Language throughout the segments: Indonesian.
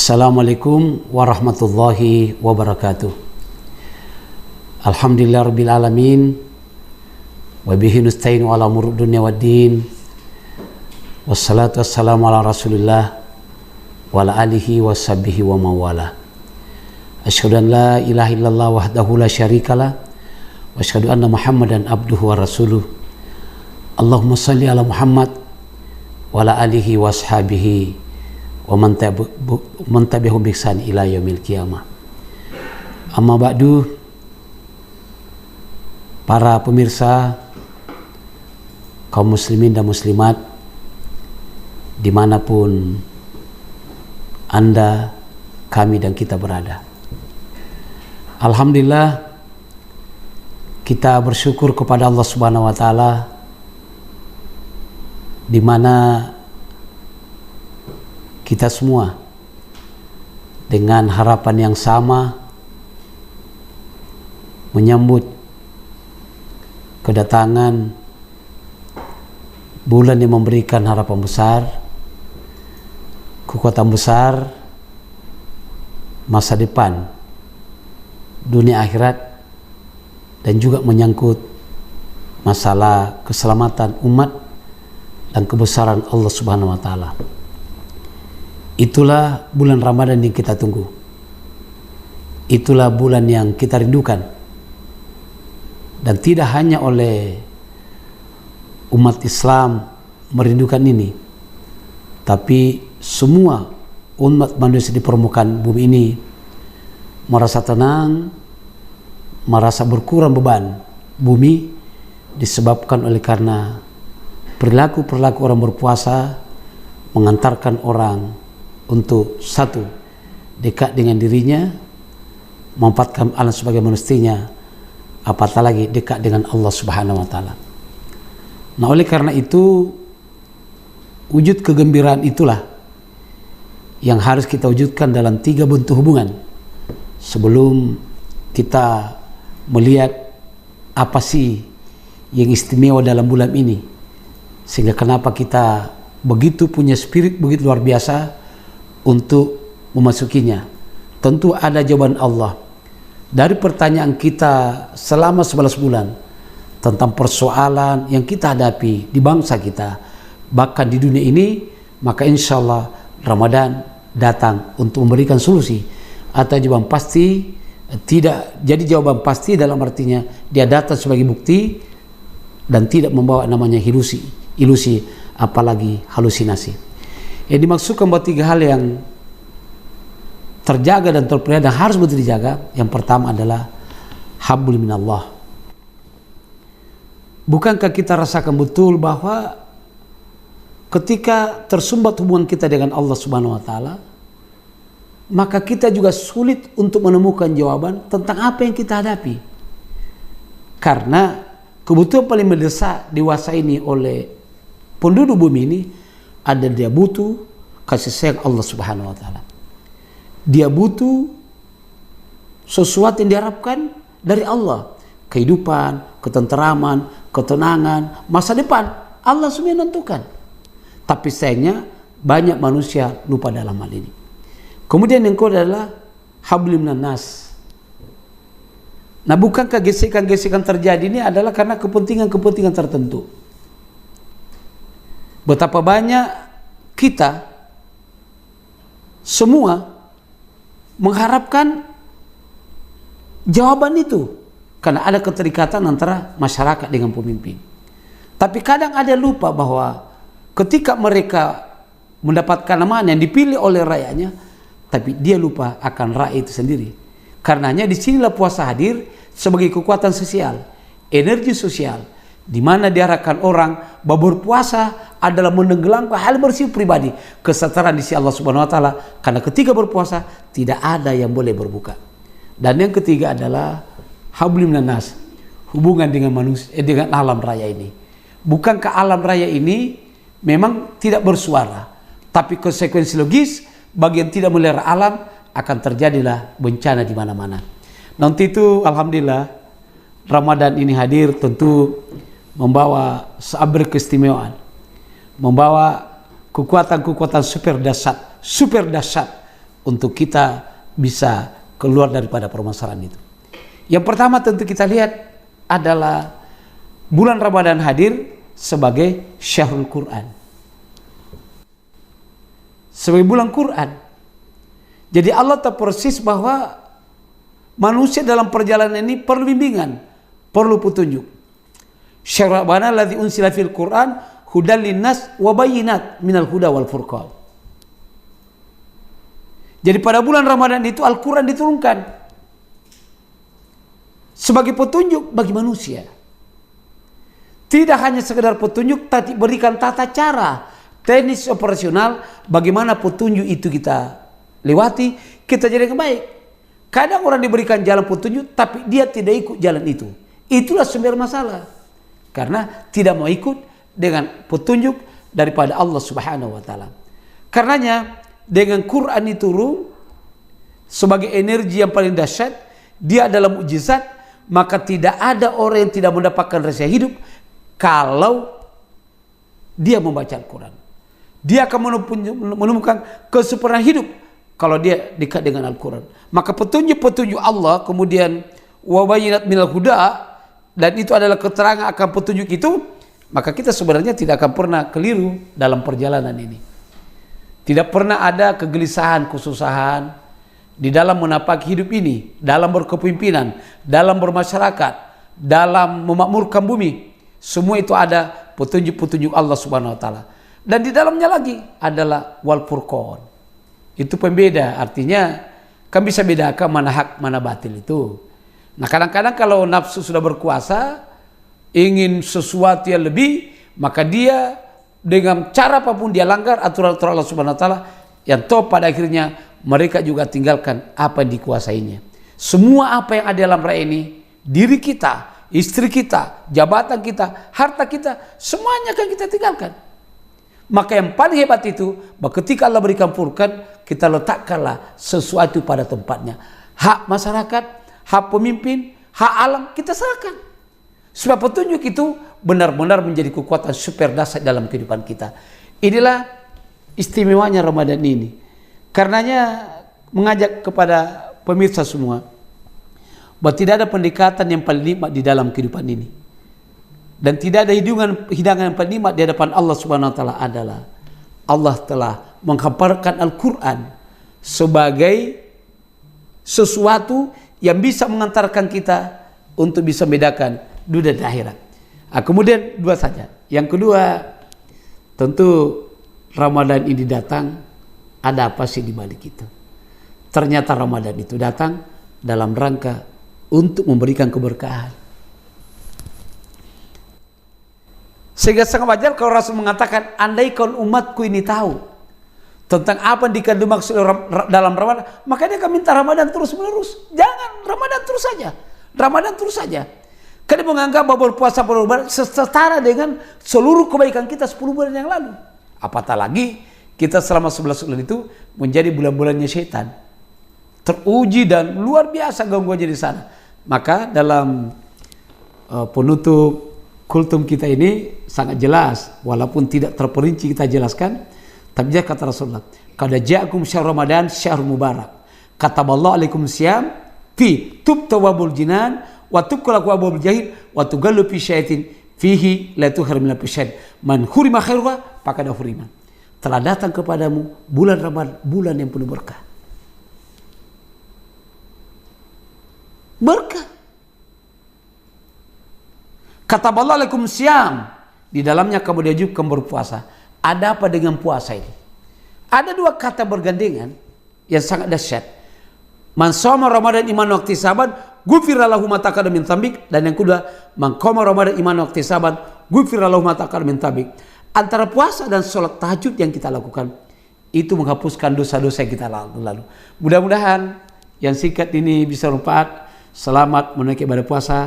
Assalamualaikum warahmatullahi wabarakatuh. Alhamdulillah rabbil alamin. Wa bihi nasta'inu ala umuri dunya waddin. Wassalatu wassalamu ala Rasulillah wa ala alihi wa sahbihi wa mawala. Asyhadu an la ilaha illallah wahdahu la syarikalah wa asyhadu anna Muhammadan abduhu wa rasuluh. Allahumma shalli ala Muhammad wa ala alihi wa ashabihi wa man tabi'ahum bi ihsan ila yaumil qiyamah. Amma ba'du, para pemirsa, kaum muslimin dan muslimat dimanapun Anda, kami dan kita berada, alhamdulillah kita bersyukur kepada Allah Subhanahu wa taala di mana kita semua dengan harapan yang sama menyambut kedatangan bulan yang memberikan harapan besar, kekuatan besar, masa depan, dunia akhirat, dan juga menyangkut masalah keselamatan umat dan kebesaran Allah Subhanahu wa taala. Itulah bulan Ramadan yang kita tunggu. Itulah bulan yang kita rindukan. Dan tidak hanya oleh umat Islam merindukan ini, tapi semua umat manusia di permukaan bumi ini merasa tenang, merasa berkurang beban bumi disebabkan oleh karena perilaku orang berpuasa mengantarkan orang untuk satu, dekat dengan dirinya, memanfaatkan alam sebagai manusianya, apatah lagi dekat dengan Allah Subhanahu wa taala. Nah, oleh karena itu wujud kegembiraan itulah yang harus kita wujudkan dalam 3 bentuk hubungan sebelum kita melihat apa sih yang istimewa dalam bulan ini, sehingga kenapa kita begitu punya spirit begitu luar biasa untuk memasukinya. Tentu ada jawaban Allah dari pertanyaan kita selama 11 bulan tentang persoalan yang kita hadapi di bangsa kita, bahkan di dunia ini. Maka insya Allah Ramadan datang untuk memberikan solusi atau jawaban pasti. Tidak jadi jawaban pasti dalam artinya dia datang sebagai bukti dan tidak membawa namanya ilusi apalagi halusinasi. Yang dimaksudkan bahwa 3 hal yang terjaga dan terpelihara dan harus betul dijaga. Yang pertama adalah hablum minallah. Bukankah kita rasakan betul bahwa ketika tersumbat hubungan kita dengan Allah Subhanahu wa taala, maka kita juga sulit untuk menemukan jawaban tentang apa yang kita hadapi. Karena kebutuhan paling mendesak dewasa ini oleh penduduk bumi ini ada, dia butuh kasih sayang Allah Subhanahu wa taala. Dia butuh sesuatu yang diharapkan dari Allah, kehidupan, ketenteraman, ketenangan, masa depan. Allah semua yang menentukan. Tapi sayangnya banyak manusia lupa dalam hal ini. Kemudian yang kedua adalah hablum minan nas. Nah, bukankah gesekan-gesekan terjadi ini adalah karena kepentingan-kepentingan tertentu? Betapa banyak kita semua mengharapkan jawaban itu karena ada keterikatan antara masyarakat dengan pemimpin. Tapi kadang ada lupa bahwa ketika mereka mendapatkan amanah yang dipilih oleh rakyatnya, tapi dia lupa akan rakyat itu sendiri. Karenanya disinilah puasa hadir sebagai kekuatan sosial, energi sosial, di mana diarahkan orang bahwa berpuasa adalah menenggelamkan hal bersih pribadi, kesetaraan di sisi Allah Subhanahu wa taala. Karena ketika berpuasa tidak ada yang boleh berbuka. Dan yang ketiga adalah hablum minan nas, hubungan dengan manusia, dengan alam raya ini. Bukankah alam raya ini memang tidak bersuara, tapi konsekuensi logis bagi yang tidak melihara alam akan terjadilah bencana di mana-mana. Nanti itu alhamdulillah Ramadan ini hadir tentu membawa seabri keistimewaan, membawa kekuatan-kekuatan super dahsyat untuk kita bisa keluar daripada permasalahan itu. Yang pertama tentu kita lihat adalah bulan Ramadan hadir sebagai syahrul Quran, sebagai bulan Quran. Jadi Allah tahu persis bahwa manusia dalam perjalanan ini perlu bimbingan, perlu petunjuk. Syahrul Ramadan alladzi unsila fil Quran hudal linnas wa bayyinat minal huda wal furqan. Jadi pada bulan Ramadan itu Al-Quran diturunkan sebagai petunjuk bagi manusia. Tidak hanya sekedar petunjuk, tapi berikan tata cara, teknis operasional, bagaimana petunjuk itu kita lewati, kita jadi yang baik. Kadang orang diberikan jalan petunjuk, tapi dia tidak ikut jalan itu. Itulah sumber masalah. Karena tidak mau ikut dengan petunjuk daripada Allah Subhanahu wa Ta'ala. Karenanya dengan Quran itu turun sebagai energi yang paling dahsyat, dia adalah mukjizat, maka tidak ada orang yang tidak mendapatkan rahasia hidup kalau dia membaca Al-Quran. Dia akan menemukan kesempurnaan hidup kalau dia dekat dengan Al-Quran. Maka petunjuk-petunjuk Allah kemudian wabayinat minal huda, dan itu adalah keterangan akan petunjuk itu, maka kita sebenarnya tidak akan pernah keliru dalam perjalanan ini. Tidak pernah ada kegelisahan, kesusahan di dalam menapaki hidup ini, dalam berkepemimpinan, dalam bermasyarakat, dalam memakmurkan bumi. Semua itu ada petunjuk-petunjuk Allah Subhanahu wa Ta'ala. Dan di dalamnya lagi adalah wal furqan. Itu pembeda, artinya kan bisa bedakan mana hak, mana batil itu. Nah, kadang-kadang kalau nafsu sudah berkuasa, ingin sesuatu yang lebih, maka dia dengan cara apapun dia langgar aturan-aturan Allah Subhanahu wa Ta'ala, yang toh pada akhirnya mereka juga tinggalkan apa yang dikuasainya. Semua apa yang ada dalam raya ini, diri kita, istri kita, jabatan kita, harta kita, semuanya akan kita tinggalkan. Maka yang paling hebat itu, bahwa ketika Allah berikan Furqan, kita letakkanlah sesuatu pada tempatnya. Hak masyarakat, hak pemimpin, hak alam, kita serahkan. Sebab petunjuk itu benar-benar menjadi kekuatan super dahsyat dalam kehidupan kita. Inilah istimewanya Ramadan ini. Karenanya mengajak kepada pemirsa semua bahwa tidak ada pendekatan yang paling nikmat di dalam kehidupan ini. Dan tidak ada hidangan yang paling nikmat di hadapan Allah Subhanahu wa Ta'ala adalah Allah telah menghamparkan Al-Quran sebagai sesuatu yang bisa mengantarkan kita untuk bisa membedakan dunia dan akhirat. Nah, kemudian dua saja. Yang kedua, tentu Ramadan ini datang, ada apa sih di balik itu? Ternyata Ramadan itu datang dalam rangka untuk memberikan keberkahan. Sehingga sangat wajar kalau Rasul mengatakan, andaikan umatku ini tahu tentang apa yang dikandung maksud dalam Ramadan, maka dia akan minta Ramadan terus menerus. Jangan, Ramadan terus saja. Ramadan terus saja. Karena menganggap bahwa berpuasa setara dengan seluruh kebaikan kita 10 bulan yang lalu. Apatah lagi kita selama 11 bulan itu menjadi bulan-bulannya setan. Teruji dan luar biasa gangguannya di sana. Maka dalam penutup kultum kita ini sangat jelas, walaupun tidak terperinci kita jelaskan, tapi dia kata Rasulullah, "Qad ja'akum syahrul Ramadan syahrul mubarak. Kataballahu alaikum siyam fi tubtawabul jinan wa tuqlaqu abul jahil wa tugallu fi syaitin fihi la tuhrimna fi syait. Man hurima khairuha faqad hurima." Telah datang kepadamu bulan Ramadan, bulan yang penuh berkah. Berkah. Kataballahu alaikum siyam, di dalamnya kamu diwajibkan berpuasa. Ada apa dengan puasa ini? Ada dua kata bergandengan yang sangat dahsyat. Man shoma Ramadan iman wa ihtisaban ghufira lahu ma taqaddama min dzambik, dan yang kedua man qama Ramadan iman wa ihtisaban ghufira lahu ma taqaddama min dzambik. Antara puasa dan sholat tahajud yang kita lakukan itu menghapuskan dosa-dosa yang kita lalu. Mudah-mudahan yang singkat ini bisa bermanfaat. Selamat menunaikan ibadah puasa,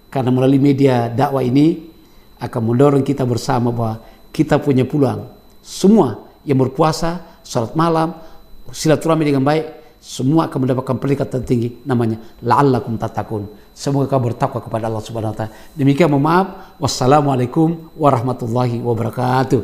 karena melalui media dakwah ini akan mendorong kita bersama bahwa kita punya peluang. Semua yang berpuasa, sholat malam, silaturahmi dengan baik, semua akan mendapatkan predikat tertinggi, namanya la'allakum tattaqun. Semoga kamu bertakwa kepada Allah Subhanahu wa Ta'ala. Demikian, mohon maaf. Wassalamualaikum warahmatullahi wabarakatuh.